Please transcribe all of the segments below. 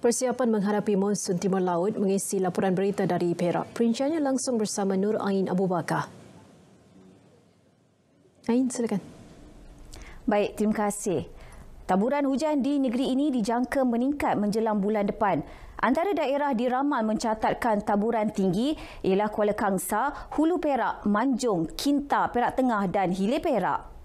Persiapan menghadapi monsun Timur Laut mengisi laporan berita dari Perak. Perinciannya langsung bersama Nur Ain Abu Bakar. Ain, silakan. Baik, terima kasih. Taburan hujan di negeri ini dijangka meningkat menjelang bulan depan. Antara daerah diramal mencatatkan taburan tinggi ialah Kuala Kangsar, Hulu Perak, Manjung, Kinta, Perak Tengah dan Hilir Perak.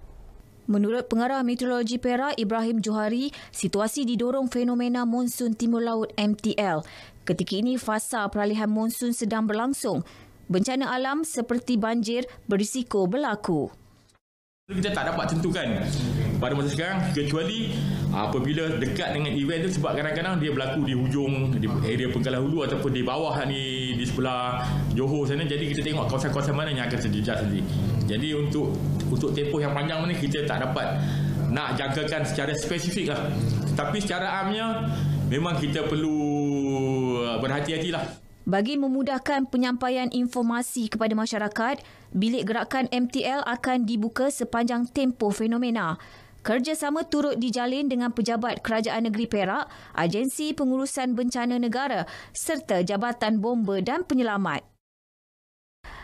Menurut Pengarah Meteorologi Perak Ibrahim Johari, situasi didorong fenomena monsun Timur Laut MTL. Ketika ini fasa peralihan monsun sedang berlangsung. Bencana alam seperti banjir berisiko berlaku. Kita tak dapat tentukan pada masa sekarang kecuali apabila dekat dengan event tu, sebab kadang-kadang dia berlaku di hujung di area Penggalan Hulu ataupun di bawah ni di sebelah Johor sana, jadi kita tengok kawasan-kawasan mana yang akan terjejas nanti. Jadi untuk tempoh yang panjang ni kita tak dapat nak jangkakan secara spesifik lah. Tapi secara amnya memang kita perlu berhati-hatilah. Bagi memudahkan penyampaian informasi kepada masyarakat, bilik gerakan MTL akan dibuka sepanjang tempoh fenomena. Kerjasama turut dijalin dengan Pejabat Kerajaan Negeri Perak, Agensi Pengurusan Bencana Negara serta Jabatan Bomba dan Penyelamat.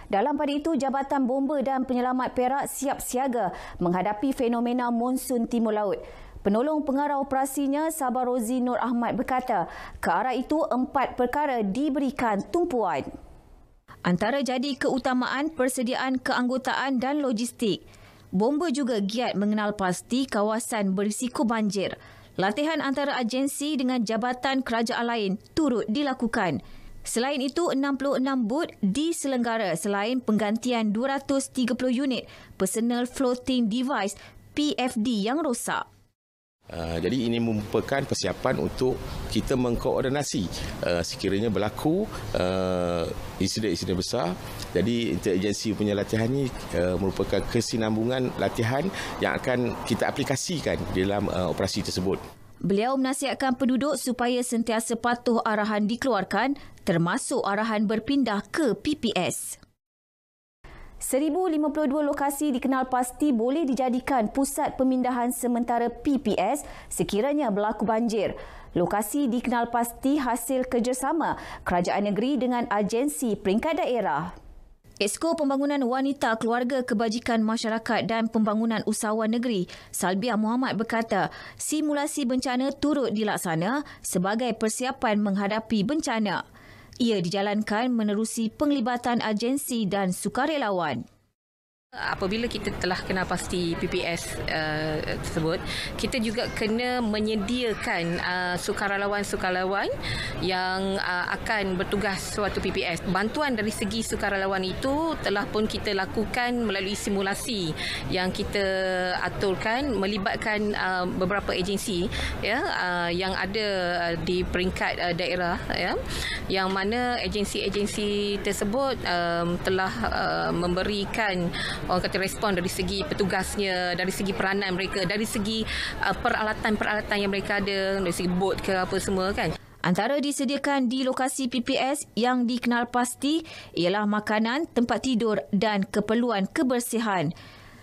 Dalam pada itu, Jabatan Bomba dan Penyelamat Perak siap siaga menghadapi fenomena monsun Timur Laut. Penolong pengarah operasinya Sabah Rozi Nur Ahmad berkata, ke arah itu 4 perkara diberikan tumpuan. Antara jadi keutamaan persediaan keanggotaan dan logistik. Bomba juga giat mengenal pasti kawasan berisiko banjir. Latihan antara agensi dengan jabatan kerajaan lain turut dilakukan. Selain itu, 66 booth diselenggara selain penggantian 230 unit personal floating device PFD yang rosak. Jadi ini merupakan persiapan untuk kita mengkoordinasi sekiranya berlaku insiden-insiden besar. Jadi interagensi punya latihan ini merupakan kesinambungan latihan yang akan kita aplikasikan dalam operasi tersebut. Beliau menasihatkan penduduk supaya sentiasa patuh arahan dikeluarkan, termasuk arahan berpindah ke PPS. 1,052 lokasi dikenal pasti boleh dijadikan pusat pemindahan sementara PPS sekiranya berlaku banjir. Lokasi dikenal pasti hasil kerjasama kerajaan negeri dengan agensi peringkat daerah. Exco Pembangunan Wanita Keluarga Kebajikan Masyarakat dan Pembangunan Usahawan Negeri, Salbiah Muhammad berkata, simulasi bencana turut dilaksana sebagai persiapan menghadapi bencana. Ia dijalankan menerusi penglibatan agensi dan sukarelawan. Apabila kita telah kenal pasti PPS tersebut, kita juga kena menyediakan sukarelawan-sukarelawan yang akan bertugas suatu PPS. Bantuan dari segi sukarelawan itu telah pun kita lakukan melalui simulasi yang kita aturkan melibatkan beberapa agensi yang ada di peringkat daerah, yang mana agensi-agensi tersebut telah memberikan orang kata respon dari segi petugasnya, dari segi peranan mereka, dari segi peralatan-peralatan yang mereka ada, dari segi bot ke apa semua kan. Antara disediakan di lokasi PPS yang dikenal pasti ialah makanan, tempat tidur dan keperluan kebersihan.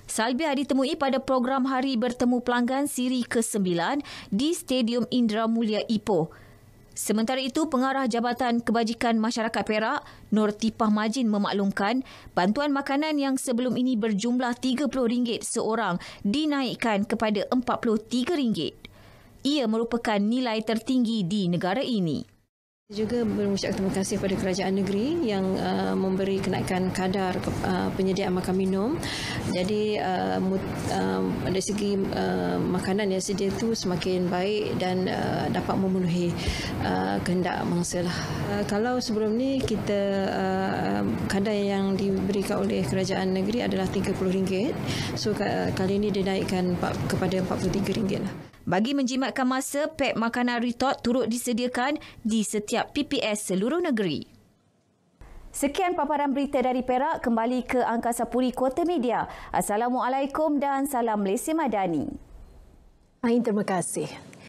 Salbiah ditemui pada program Hari Bertemu Pelanggan siri ke-9 di Stadium Indra Mulia Ipoh. Sementara itu, Pengarah Jabatan Kebajikan Masyarakat Perak, Nur Tipah Majin memaklumkan bantuan makanan yang sebelum ini berjumlah RM30 seorang dinaikkan kepada RM43. Ia merupakan nilai tertinggi di negara ini. Juga mengucapkan terima kasih kepada kerajaan negeri yang memberi kenaikan kadar penyediaan makan minum. Jadi dari segi makanan yang sedia itu semakin baik dan dapat memenuhi kehendak mangsa lah. Kalau sebelum ni kita kadar yang diberikan oleh kerajaan negeri adalah RM30. So kali ini dinaikkan kepada RM43 lah. Bagi menjimatkan masa, pek makanan retort turut disediakan di setiap PPS seluruh negeri. Sekian paparan berita dari Perak, kembali ke Angkasa Puri Kota Media. Assalamualaikum dan salam Malaysia Madani. Ain, terima kasih.